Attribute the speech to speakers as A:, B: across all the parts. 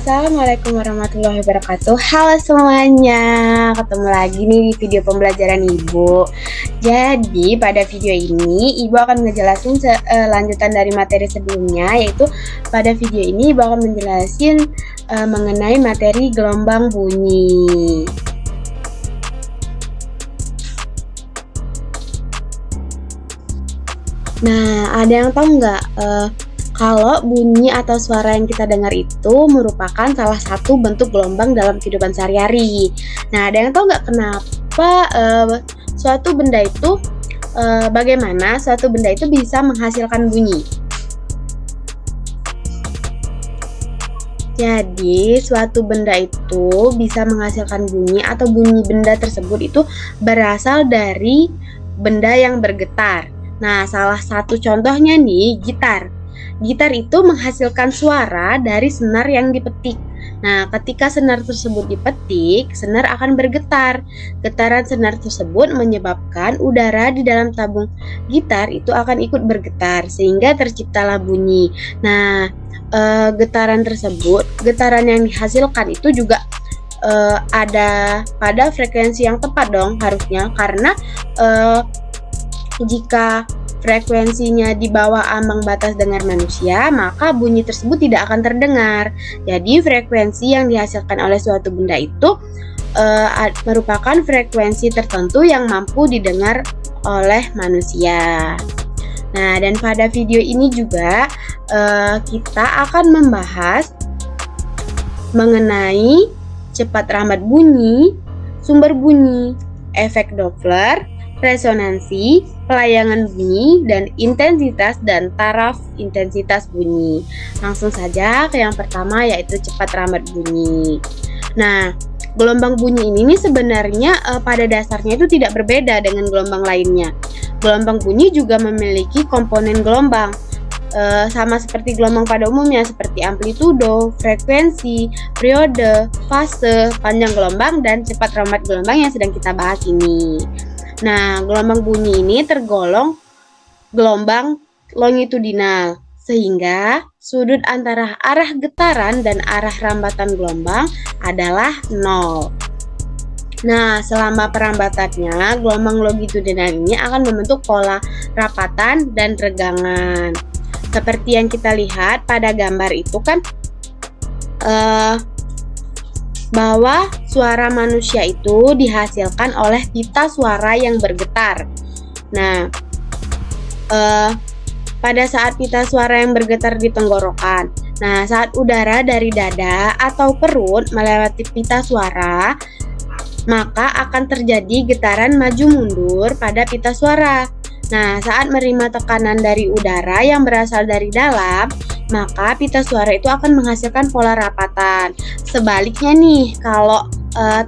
A: Assalamualaikum warahmatullahi wabarakatuh. Halo semuanya, ketemu lagi nih di video pembelajaran Ibu. Jadi pada video ini Ibu akan ngejelasin lanjutan dari materi sebelumnya, yaitu pada video ini Ibu akan menjelasin mengenai materi gelombang bunyi. Nah, ada yang tahu nggak kalau bunyi atau suara yang kita dengar itu merupakan salah satu bentuk gelombang dalam kehidupan sehari-hari. Nah, ada yang tahu nggak kenapa suatu benda itu bagaimana suatu benda itu bisa menghasilkan bunyi? Jadi, suatu benda itu bisa menghasilkan bunyi atau bunyi benda tersebut itu berasal dari benda yang bergetar. Nah, salah satu contohnya nih, gitar. Gitar itu menghasilkan suara dari senar yang dipetik. Nah, ketika senar tersebut dipetik, senar akan bergetar. Getaran senar tersebut menyebabkan udara di dalam tabung gitar itu akan ikut bergetar, sehingga terciptalah bunyi. Nah, getaran yang dihasilkan itu juga ada pada frekuensi yang tepat dong harusnya, karena jika frekuensinya di bawah ambang batas dengar manusia, maka bunyi tersebut tidak akan terdengar. Jadi frekuensi yang dihasilkan oleh suatu benda itu merupakan frekuensi tertentu yang mampu didengar oleh manusia. Nah, dan pada video ini juga kita akan membahas mengenai cepat rambat bunyi, sumber bunyi, efek Doppler, resonansi, pelayangan bunyi, dan intensitas dan taraf intensitas bunyi. Langsung saja ke yang pertama, yaitu cepat rambat bunyi. Nah, gelombang bunyi ini sebenarnya pada dasarnya itu tidak berbeda dengan gelombang lainnya. Gelombang bunyi juga memiliki komponen gelombang, sama seperti gelombang pada umumnya, seperti amplitudo, frekuensi, periode, fase, panjang gelombang, dan cepat rambat gelombang yang sedang kita bahas ini. Nah, gelombang bunyi ini tergolong gelombang longitudinal, sehingga sudut antara arah getaran dan arah rambatan gelombang adalah 0. Nah, selama perambatannya, gelombang longitudinal ini akan membentuk pola rapatan dan regangan. Seperti yang kita lihat pada gambar itu kan, bahwa suara manusia itu dihasilkan oleh pita suara yang bergetar. Nah, pada saat pita suara yang bergetar di tenggorokan, nah saat udara dari dada atau perut melewati pita suara, maka akan terjadi getaran maju mundur pada pita suara. Nah, saat menerima tekanan dari udara yang berasal dari dalam, maka pita suara itu akan menghasilkan pola rapatan. Sebaliknya nih, kalau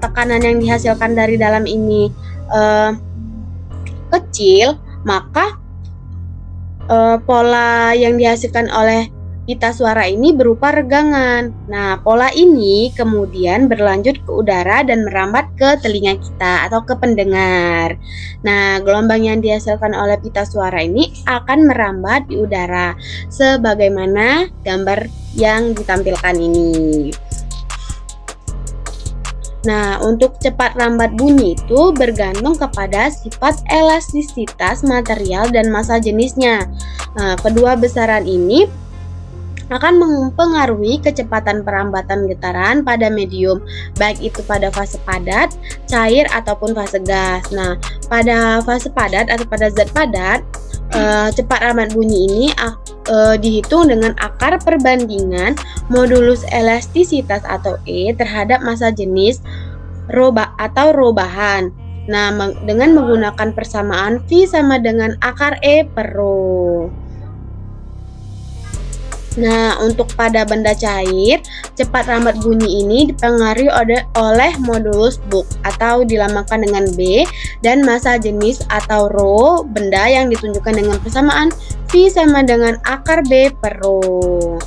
A: tekanan yang dihasilkan dari dalam ini kecil, maka pola yang dihasilkan oleh pita suara ini berupa regangan. Nah, pola ini kemudian berlanjut ke udara dan merambat ke telinga kita atau ke pendengar. Nah, gelombang yang dihasilkan oleh pita suara ini akan merambat di udara, sebagaimana gambar yang ditampilkan ini. Nah, untuk cepat rambat bunyi itu bergantung kepada sifat elastisitas material dan massa jenisnya. Nah, kedua besaran ini akan mempengaruhi kecepatan perambatan getaran pada medium, baik itu pada fase padat, cair, ataupun fase gas. Nah, pada fase padat atau pada zat padat, cepat rambat bunyi ini dihitung dengan akar perbandingan modulus elastisitas atau E terhadap massa jenis rho bahan. Nah, dengan menggunakan persamaan V sama dengan akar E per rho. Nah, untuk pada benda cair, cepat rambat bunyi ini dipengaruhi oleh modulus Book atau dilambangkan dengan B, dan massa jenis atau rho benda yang ditunjukkan dengan persamaan V sama dengan akar B per rho.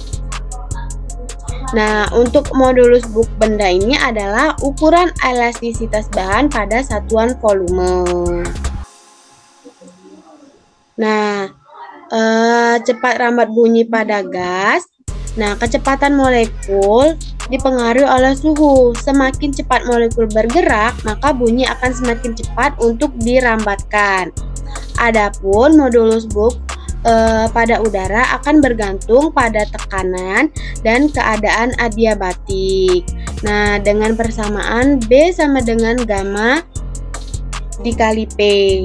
A: Nah, untuk modulus Book benda ini adalah ukuran elastisitas bahan pada satuan volume. Nah, cepat rambat bunyi pada gas. Nah, kecepatan molekul dipengaruhi oleh suhu. Semakin cepat molekul bergerak, maka bunyi akan semakin cepat untuk dirambatkan. Adapun modulus Book pada udara akan bergantung pada tekanan dan keadaan adiabatik. Nah, dengan persamaan B sama dengan gamma dikali P.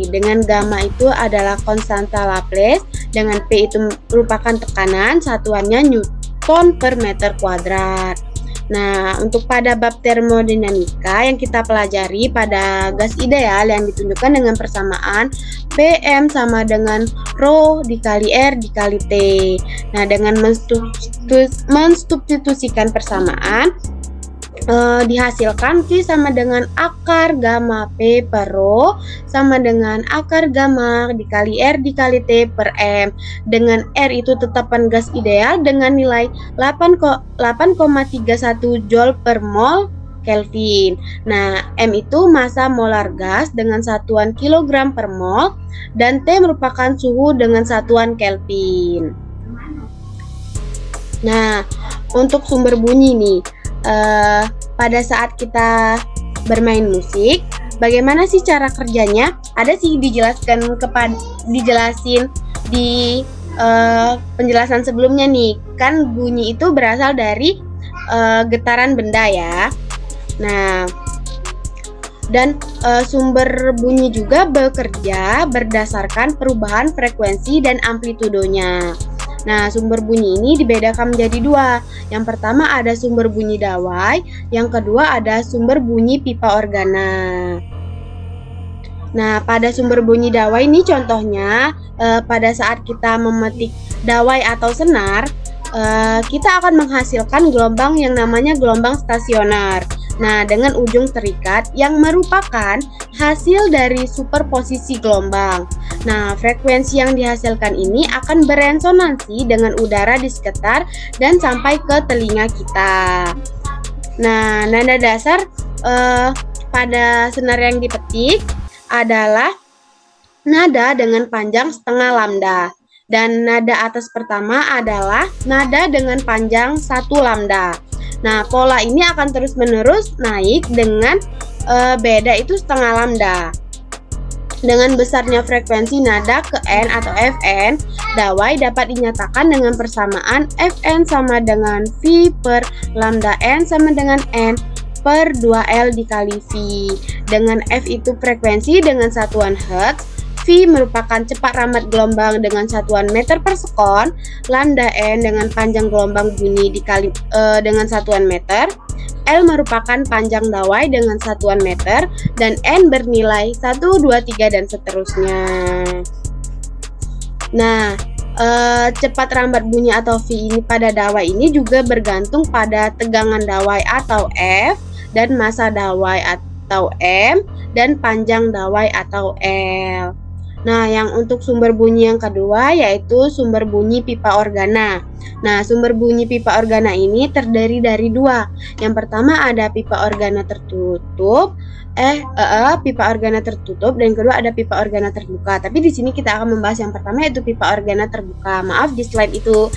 A: Dengan gamma itu adalah konstanta Laplace, dengan P itu merupakan tekanan, satuannya Newton per meter kuadrat. Nah, untuk pada bab termodinamika yang kita pelajari pada gas ideal yang ditunjukkan dengan persamaan Pm sama dengan Rho dikali R dikali T. Nah, dengan mensubstitusikan persamaan, dihasilkan V sama dengan akar gamma P per Rho sama dengan akar gamma dikali R dikali T per M, dengan R itu tetapan gas ideal dengan nilai 8,31 Joule per mol Kelvin. Nah, M itu massa molar gas dengan satuan kilogram per mol, dan T merupakan suhu dengan satuan Kelvin. Nah, untuk sumber bunyi nih, pada saat kita bermain musik, bagaimana sih cara kerjanya? Ada sih dijelasin di penjelasan sebelumnya nih. Kan bunyi itu berasal dari getaran benda ya. Nah, dan sumber bunyi juga bekerja berdasarkan perubahan frekuensi dan amplitudonya. Nah, sumber bunyi ini dibedakan menjadi dua. Yang pertama ada sumber bunyi dawai, yang kedua ada sumber bunyi pipa organa. Nah, pada sumber bunyi dawai ini contohnya pada saat kita memetik dawai atau senar, kita akan menghasilkan gelombang yang namanya gelombang stasioner. Nah, dengan ujung terikat yang merupakan hasil dari superposisi gelombang. Nah, frekuensi yang dihasilkan ini akan beresonansi dengan udara di sekitar dan sampai ke telinga kita. Nah, nada dasar pada senar yang dipetik adalah nada dengan panjang setengah lambda. Dan nada atas pertama adalah nada dengan panjang 1 lambda. Nah, pola ini akan terus-menerus naik dengan beda itu setengah lambda. Dengan besarnya frekuensi nada ke N atau Fn, dawai dapat dinyatakan dengan persamaan Fn sama dengan V per lambda N sama dengan N per 2L dikali V. Dengan F itu frekuensi dengan satuan Hertz, V merupakan cepat rambat gelombang dengan satuan meter per sekon, lambda N dengan panjang gelombang bunyi dikali dengan satuan meter, L merupakan panjang dawai dengan satuan meter, dan N bernilai 1, 2, 3, dan seterusnya. Nah, cepat rambat bunyi atau V ini pada dawai ini juga bergantung pada tegangan dawai atau F, dan massa dawai atau M, dan panjang dawai atau L. Nah, yang untuk sumber bunyi yang kedua yaitu sumber bunyi pipa organa. Nah, sumber bunyi pipa organa ini terdiri dari dua. Yang pertama ada pipa organa tertutup, pipa organa tertutup, dan yang kedua ada pipa organa terbuka. Tapi di sini kita akan membahas yang pertama yaitu pipa organa terbuka. Maaf, di slide itu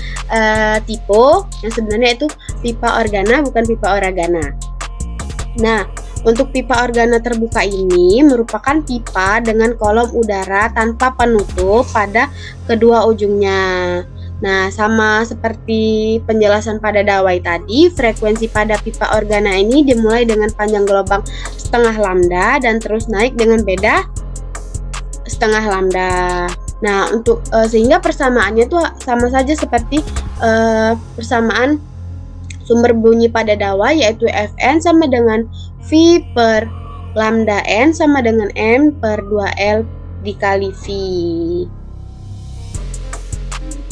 A: typo, yang sebenarnya itu pipa organa bukan pipa organa. Nah, untuk pipa organa terbuka ini merupakan pipa dengan kolom udara tanpa penutup pada kedua ujungnya. Nah, sama seperti penjelasan pada dawai tadi, frekuensi pada pipa organa ini dimulai dengan panjang gelombang setengah lambda dan terus naik dengan beda setengah lambda. Nah, untuk sehingga persamaannya itu sama saja seperti persamaan sumber bunyi pada dawai, yaitu Fn sama dengan V per lambda N sama dengan M per 2L dikali V.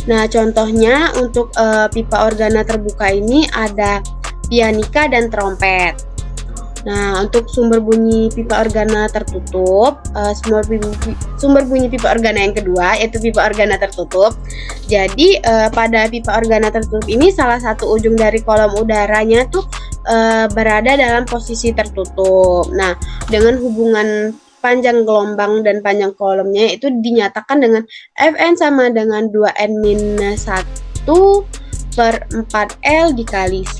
A: Nah, contohnya untuk pipa organa terbuka ini ada pianika dan trompet. Nah, untuk sumber bunyi pipa organa tertutup, sumber bunyi pipa organa yang kedua yaitu pipa organa tertutup. Jadi pada pipa organa tertutup ini salah satu ujung dari kolom udaranya tuh berada dalam posisi tertutup. Nah, dengan hubungan panjang gelombang dan panjang kolomnya itu dinyatakan dengan Fn sama dengan 2N-1 per 4L dikali V.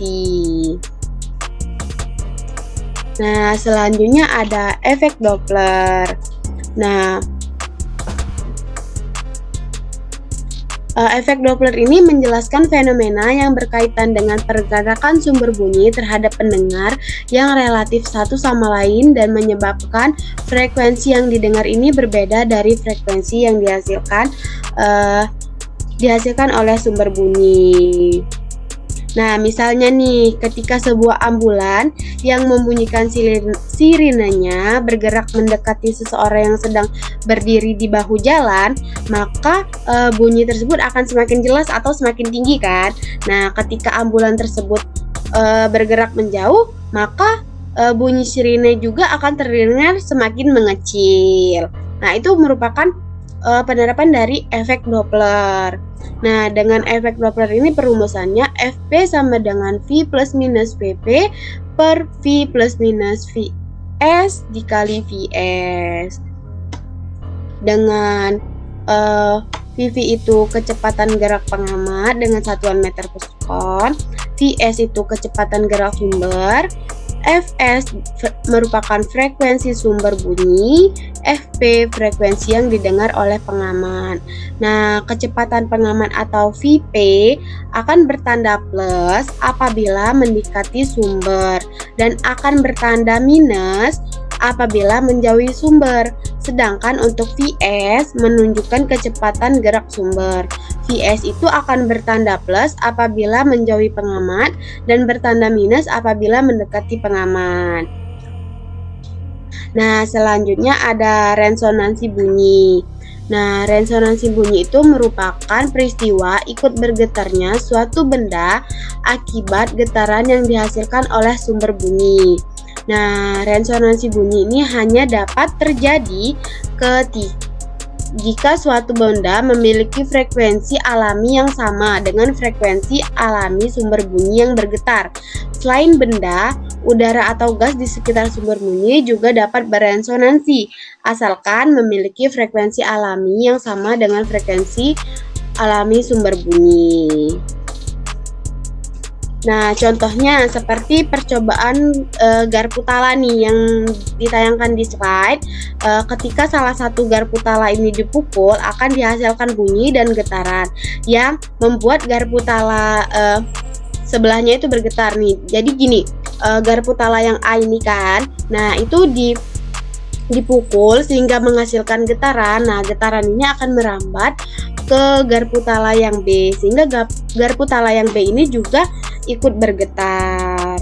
A: Nah, selanjutnya ada efek Doppler. Nah, efek Doppler ini menjelaskan fenomena yang berkaitan dengan pergerakan sumber bunyi terhadap pendengar yang relatif satu sama lain dan menyebabkan frekuensi yang didengar ini berbeda dari frekuensi yang dihasilkan oleh sumber bunyi. Nah, misalnya nih, ketika sebuah ambulan yang membunyikan sirenenya bergerak mendekati seseorang yang sedang berdiri di bahu jalan, maka bunyi tersebut akan semakin jelas atau semakin tinggi kan. Nah, ketika ambulan tersebut bergerak menjauh, maka bunyi sirine juga akan terdengar semakin mengecil. Nah, itu merupakan penerapan dari efek Doppler. Nah, dengan efek Doppler ini perumusannya Fp sama dengan V plus minus Vp per V plus minus Vs dikali Vs. Dengan Vv itu kecepatan gerak pengamat dengan satuan meter per sekon, Vs itu kecepatan gerak sumber, Fs merupakan frekuensi sumber bunyi, Fp frekuensi yang didengar oleh pengamat. Nah, kecepatan pengamat atau Vp akan bertanda plus apabila mendekati sumber dan akan bertanda minus apabila menjauhi sumber. Sedangkan untuk Vs menunjukkan kecepatan gerak sumber. Vs itu akan bertanda plus apabila menjauhi pengamat dan bertanda minus apabila mendekati pengamat. Nah, selanjutnya ada resonansi bunyi. Nah, resonansi bunyi itu merupakan peristiwa ikut bergetarnya suatu benda akibat getaran yang dihasilkan oleh sumber bunyi. Nah, resonansi bunyi ini hanya dapat terjadi jika suatu benda memiliki frekuensi alami yang sama dengan frekuensi alami sumber bunyi yang bergetar. Selain benda, udara atau gas di sekitar sumber bunyi juga dapat beresonansi, asalkan memiliki frekuensi alami yang sama dengan frekuensi alami sumber bunyi. Nah, contohnya seperti percobaan garpu tala nih yang ditayangkan di slide. Ketika salah satu garpu tala ini dipukul, akan dihasilkan bunyi dan getaran yang membuat garpu tala sebelahnya itu bergetar nih. Jadi gini, garpu tala yang A ini kan, nah itu dipukul sehingga menghasilkan getaran. Nah, getaran ini akan merambat ke garpu tala yang B sehingga garpu tala yang B ini juga ikut bergetar.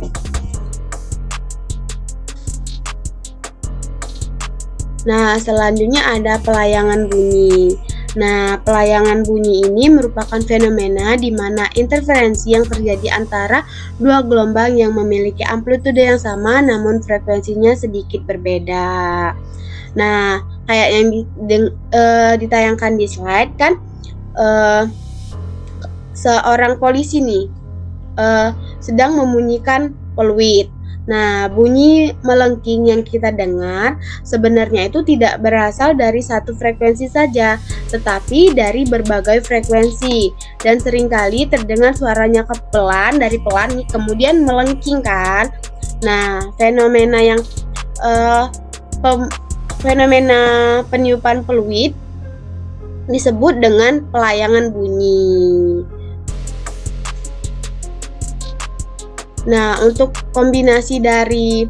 A: Nah, selanjutnya ada pelayangan bunyi. Nah, pelayangan bunyi ini merupakan fenomena di mana interferensi yang terjadi antara dua gelombang yang memiliki amplitude yang sama namun frekuensinya sedikit berbeda. Nah, kayak yang ditayangkan di slide kan, seorang polisi nih sedang membunyikan peluit. Nah, bunyi melengking yang kita dengar sebenarnya itu tidak berasal dari satu frekuensi saja, tetapi dari berbagai frekuensi dan seringkali terdengar suaranya pelan dari pelan kemudian melengking kan. Nah, fenomena peniupan peluit disebut dengan pelayangan bunyi. Nah, untuk kombinasi dari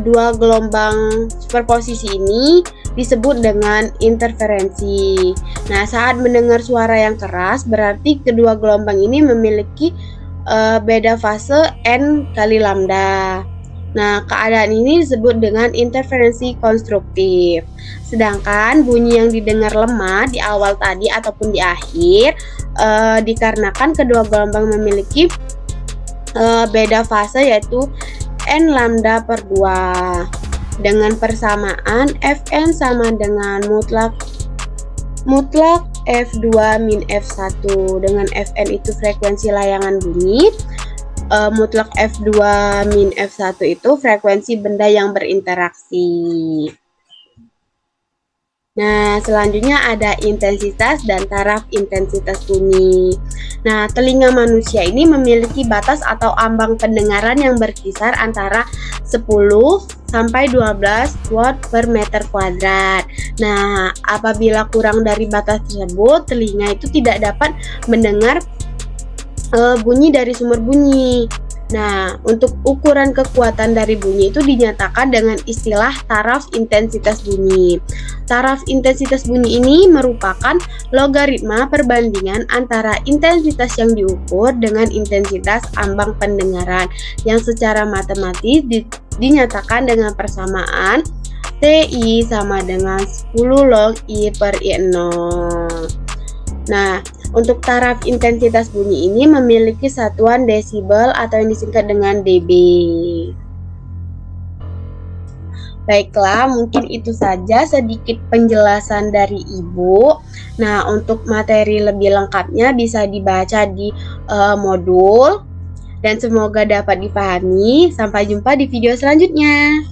A: dua gelombang superposisi ini disebut dengan interferensi. Nah, saat mendengar suara yang keras, berarti kedua gelombang ini memiliki beda fase N kali lambda. Nah, keadaan ini disebut dengan interferensi konstruktif. Sedangkan bunyi yang didengar lemah di awal tadi ataupun di akhir dikarenakan kedua gelombang memiliki beda fase yaitu N lambda per 2 dengan persamaan Fn sama dengan mutlak F2 min F1 dengan Fn itu frekuensi layangan bunyi, mutlak F2 min F1 itu frekuensi benda yang berinteraksi. Nah, selanjutnya ada intensitas dan taraf intensitas bunyi. Nah, telinga manusia ini memiliki batas atau ambang pendengaran yang berkisar antara 10 sampai 12 watt per meter kuadrat. Nah, apabila kurang dari batas tersebut, telinga itu tidak dapat mendengar bunyi dari sumber bunyi. Nah, untuk ukuran kekuatan dari bunyi itu dinyatakan dengan istilah taraf intensitas bunyi. Taraf intensitas bunyi ini merupakan logaritma perbandingan antara intensitas yang diukur dengan intensitas ambang pendengaran yang secara matematis dinyatakan dengan persamaan TI sama dengan 10 log I per I0. Nah, untuk taraf intensitas bunyi ini memiliki satuan desibel atau yang disingkat dengan dB. Baiklah, mungkin itu saja sedikit penjelasan dari Ibu. Nah, untuk materi lebih lengkapnya bisa dibaca di modul. Dan semoga dapat dipahami. Sampai jumpa di video selanjutnya.